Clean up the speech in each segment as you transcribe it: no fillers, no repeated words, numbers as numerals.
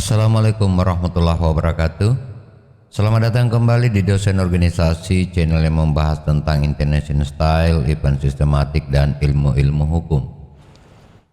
Assalamualaikum warahmatullahi wabarakatuh. Selamat datang kembali di Dosen Organisasi, channel yang membahas tentang International Style, event sistematik, dan ilmu-ilmu hukum.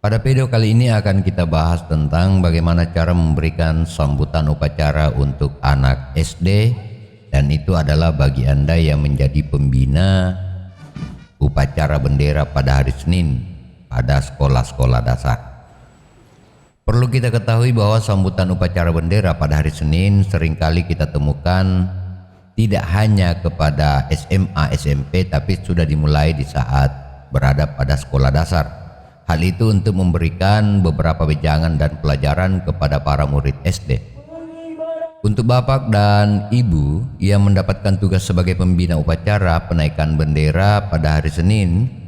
Pada video kali ini akan kita bahas tentang bagaimana cara memberikan sambutan upacara untuk anak SD, dan itu adalah bagi Anda yang menjadi pembina upacara bendera pada hari Senin pada sekolah-sekolah dasar. Perlu kita ketahui bahwa sambutan upacara bendera pada hari Senin seringkali kita temukan tidak hanya kepada SMA, SMP, tapi sudah dimulai di saat berada pada sekolah dasar. Hal itu untuk memberikan beberapa wejangan dan pelajaran kepada para murid SD. Untuk bapak dan ibu yang mendapatkan tugas sebagai pembina upacara penaikan bendera pada hari Senin,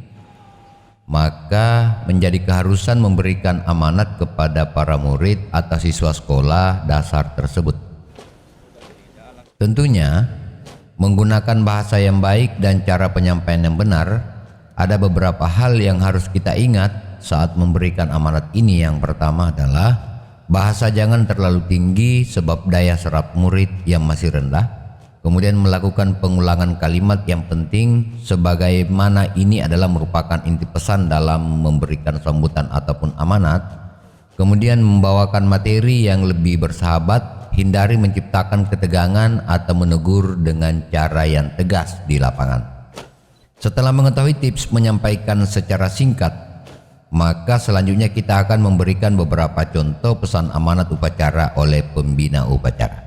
maka menjadi keharusan memberikan amanat kepada para murid atau siswa sekolah dasar tersebut. Tentunya menggunakan bahasa yang baik dan cara penyampaian yang benar. Ada beberapa hal yang harus kita ingat saat memberikan amanat ini. Yang pertama adalah bahasa jangan terlalu tinggi sebab daya serap murid yang masih rendah. Kemudian melakukan pengulangan kalimat yang penting sebagaimana ini adalah merupakan inti pesan dalam memberikan sambutan ataupun amanat. Kemudian membawakan materi yang lebih bersahabat, hindari menciptakan ketegangan atau menegur dengan cara yang tegas di lapangan. Setelah mengetahui tips menyampaikan secara singkat, maka selanjutnya kita akan memberikan beberapa contoh pesan amanat upacara oleh pembina upacara.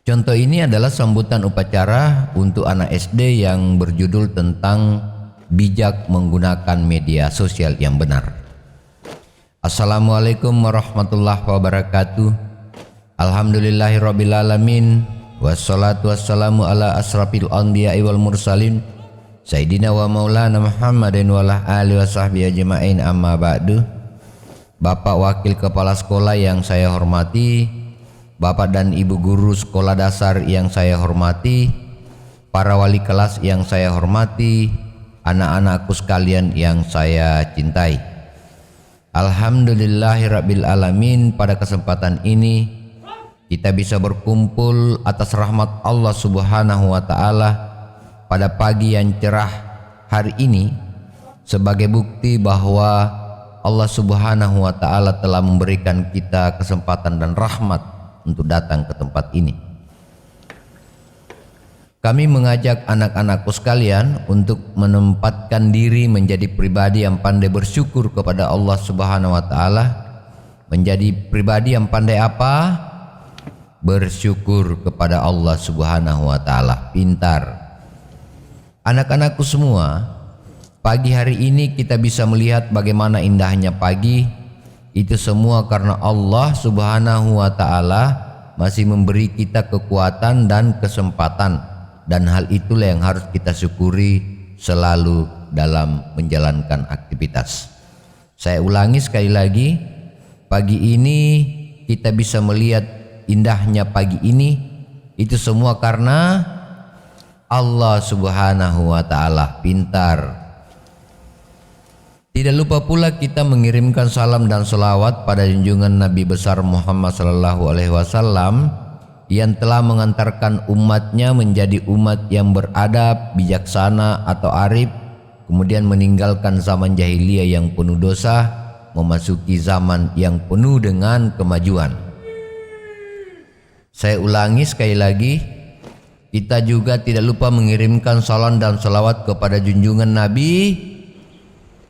Contoh ini adalah sambutan upacara untuk anak SD yang berjudul tentang bijak menggunakan media sosial yang benar. Assalamualaikum warahmatullahi wabarakatuh. Alhamdulillahirrabbilalamin. Wassalatu wassalamu ala asrafil anbiya'i wal mursalin Sayyidina wa maulana Muhammadin wa ala alihi wa sahbihi ajma'in, amma ba'du. Bapak Wakil Kepala Sekolah yang saya hormati, Bapak dan Ibu Guru Sekolah Dasar yang saya hormati, para wali kelas yang saya hormati, anak-anakku sekalian yang saya cintai. Alhamdulillahirabbil alamin, pada kesempatan ini kita bisa berkumpul atas rahmat Allah Subhanahu wa taala pada pagi yang cerah hari ini sebagai bukti bahwa Allah Subhanahu wa taala telah memberikan kita kesempatan dan rahmat untuk datang ke tempat ini. Kami mengajak anak-anakku sekalian untuk menempatkan diri menjadi pribadi yang pandai bersyukur kepada Allah Subhanahu wa taala. Menjadi pribadi yang pandai apa? Bersyukur kepada Allah Subhanahu wa taala. Pintar. Anak-anakku semua, pagi hari ini kita bisa melihat bagaimana indahnya pagi. Itu semua karena Allah Subhanahu wa taala masih memberi kita kekuatan dan kesempatan, dan hal itulah yang harus kita syukuri selalu dalam menjalankan aktivitas. Saya ulangi sekali lagi, pagi ini kita bisa melihat indahnya pagi ini, itu semua karena Allah Subhanahu wa taala. Pintar. Tidak lupa pula kita mengirimkan salam dan selawat pada junjungan Nabi besar Muhammad sallallahu alaihi wasallam yang telah mengantarkan umatnya menjadi umat yang beradab, bijaksana atau arif, kemudian meninggalkan zaman jahiliyah yang penuh dosa, memasuki zaman yang penuh dengan kemajuan. Saya ulangi sekali lagi, kita juga tidak lupa mengirimkan salam dan selawat kepada junjungan Nabi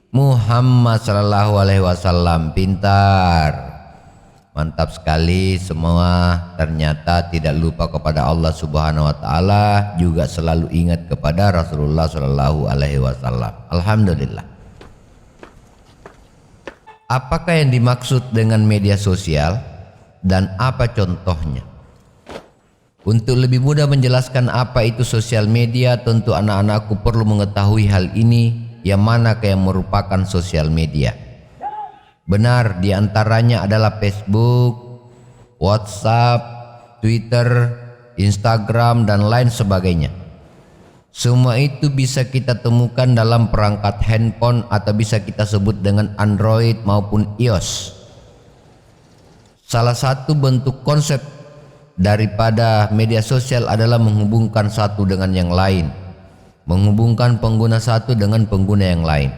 Muhammad sallallahu alaihi wasallam. Pintar. Mantap sekali semua. Ternyata tidak lupa kepada Allah Subhanahu wa taala, juga selalu ingat kepada Rasulullah sallallahu alaihi wasallam. Alhamdulillah. Apakah yang dimaksud dengan media sosial dan apa contohnya? Untuk lebih mudah menjelaskan apa itu sosial media, tentu anak-anakku perlu mengetahui hal ini. Yang mana yang merupakan sosial media? Benar, diantaranya adalah Facebook, WhatsApp, Twitter, Instagram, dan lain sebagainya. Semua itu bisa kita temukan dalam perangkat handphone atau bisa kita sebut dengan Android maupun iOS. Salah satu bentuk konsep daripada media sosial adalah menghubungkan satu dengan yang lain, menghubungkan pengguna satu dengan pengguna yang lain.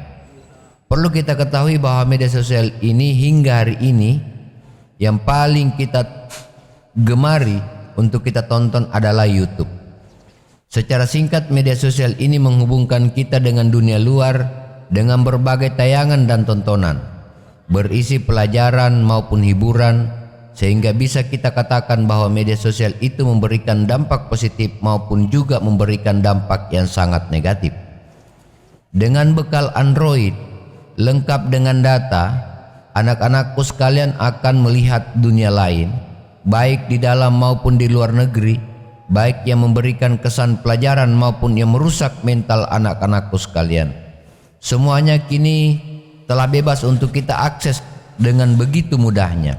Perlu kita ketahui bahwa media sosial ini hingga hari ini yang paling kita gemari untuk kita tonton adalah YouTube. Secara singkat, media sosial ini menghubungkan kita dengan dunia luar dengan berbagai tayangan dan tontonan, berisi pelajaran maupun hiburan, sehingga bisa kita katakan bahwa media sosial itu memberikan dampak positif maupun juga memberikan dampak yang sangat negatif. Dengan bekal Android lengkap dengan data, anak-anakku sekalian akan melihat dunia lain, baik di dalam maupun di luar negeri, baik yang memberikan kesan pelajaran maupun yang merusak mental anak-anakku sekalian. Semuanya kini telah bebas untuk kita akses dengan begitu mudahnya.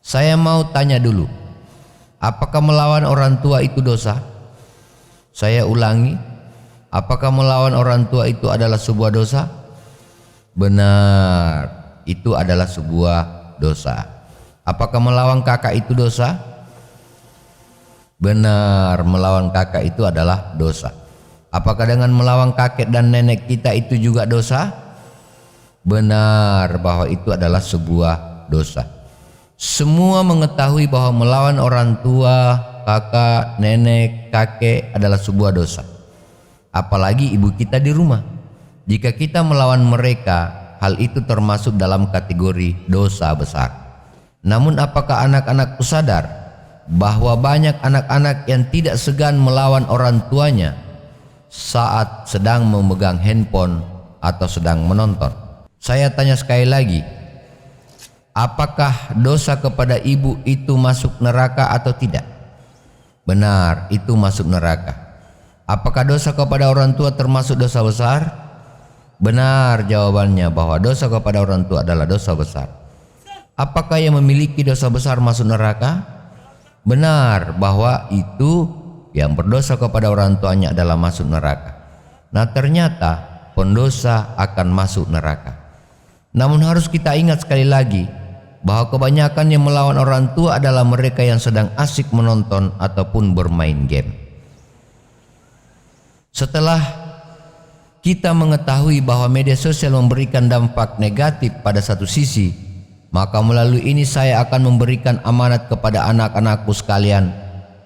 Saya mau tanya dulu, apakah melawan orang tua itu dosa? Saya ulangi, apakah melawan orang tua itu adalah sebuah dosa? Benar, itu adalah sebuah dosa. Apakah melawan kakak itu dosa? Benar, melawan kakak itu adalah dosa. Apakah dengan melawan kakek dan nenek kita itu juga dosa? Benar, bahwa itu adalah sebuah dosa. Semua mengetahui bahwa melawan orang tua, kakak, nenek, kakek adalah sebuah dosa. Apalagi ibu kita di rumah. Jika kita melawan mereka, hal itu termasuk dalam kategori dosa besar. Namun apakah anak-anakku sadar bahwa banyak anak-anak yang tidak segan melawan orang tuanya saat sedang memegang handphone atau sedang menonton? Saya tanya sekali lagi, apakah dosa kepada ibu itu masuk neraka atau tidak? Benar, itu masuk neraka. Apakah dosa kepada orang tua termasuk dosa besar? Benar jawabannya, bahwa dosa kepada orang tua adalah dosa besar. Apakah yang memiliki dosa besar masuk neraka? Benar, bahwa itu yang berdosa kepada orang tuanya adalah masuk neraka. Nah, ternyata pendosa akan masuk neraka. Namun harus kita ingat sekali lagi bahwa kebanyakan yang melawan orang tua adalah mereka yang sedang asik menonton ataupun bermain game. Setelah kita mengetahui bahwa media sosial memberikan dampak negatif pada satu sisi, maka melalui ini saya akan memberikan amanat kepada anak-anakku sekalian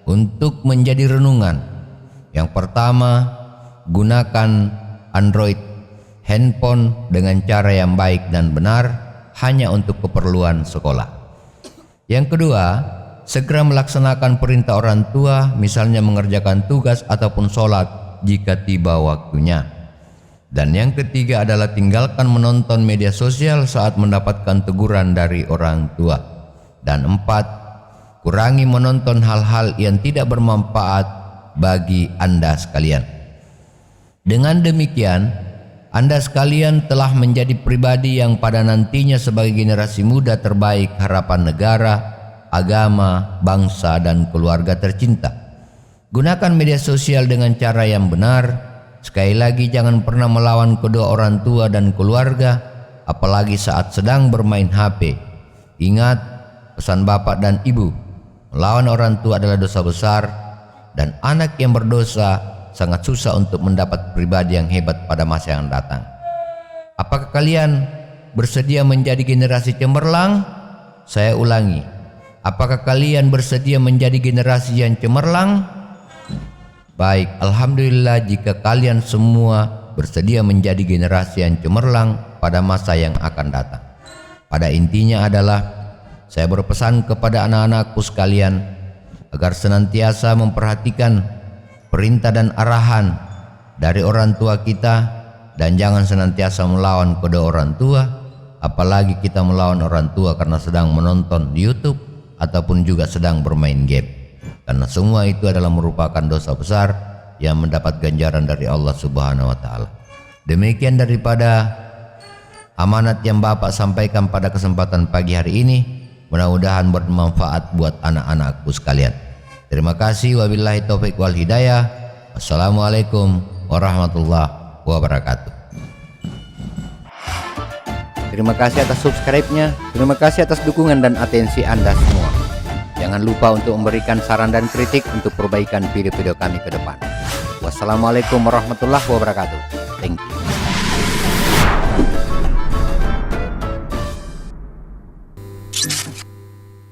untuk menjadi renungan. Yang pertama, gunakan Android handphone dengan cara yang baik dan benar, hanya untuk keperluan sekolah. Yang kedua, segera melaksanakan perintah orang tua, misalnya mengerjakan tugas ataupun sholat jika tiba waktunya. Dan yang ketiga adalah tinggalkan menonton media sosial saat mendapatkan teguran dari orang tua. Dan empat, kurangi menonton hal-hal yang tidak bermanfaat bagi Anda sekalian. Dengan demikian, Anda sekalian telah menjadi pribadi yang pada nantinya sebagai generasi muda terbaik harapan negara, agama, bangsa, dan keluarga tercinta. Gunakan media sosial dengan cara yang benar. Sekali lagi, jangan pernah melawan kedua orang tua dan keluarga, apalagi saat sedang bermain HP. Ingat pesan bapak dan ibu, melawan orang tua adalah dosa besar, dan anak yang berdosa sangat susah untuk mendapat pribadi yang hebat pada masa yang datang. Apakah kalian bersedia menjadi generasi cemerlang? Saya ulangi, apakah kalian bersedia menjadi generasi yang cemerlang? Baik, alhamdulillah jika kalian semua bersedia menjadi generasi yang cemerlang pada masa yang akan datang. Pada intinya adalah saya berpesan kepada anak-anakku sekalian agar senantiasa memperhatikan perintah dan arahan dari orang tua kita, dan jangan senantiasa melawan kedua orang tua, apalagi kita melawan orang tua karena sedang menonton YouTube ataupun juga sedang bermain game, karena semua itu adalah merupakan dosa besar yang mendapat ganjaran dari Allah Subhanahu wa taala. Demikian daripada amanat yang Bapak sampaikan pada kesempatan pagi hari ini, mudah-mudahan bermanfaat buat anak-anakku sekalian. Terima kasih, wabillahi taufik wal hidayah. Assalamualaikum warahmatullahi wabarakatuh. Terima kasih atas subscribe-nya. Terima kasih atas dukungan dan atensi Anda semua. Jangan lupa untuk memberikan saran dan kritik untuk perbaikan video-video kami ke depan. Wassalamualaikum warahmatullahi wabarakatuh. Thank you.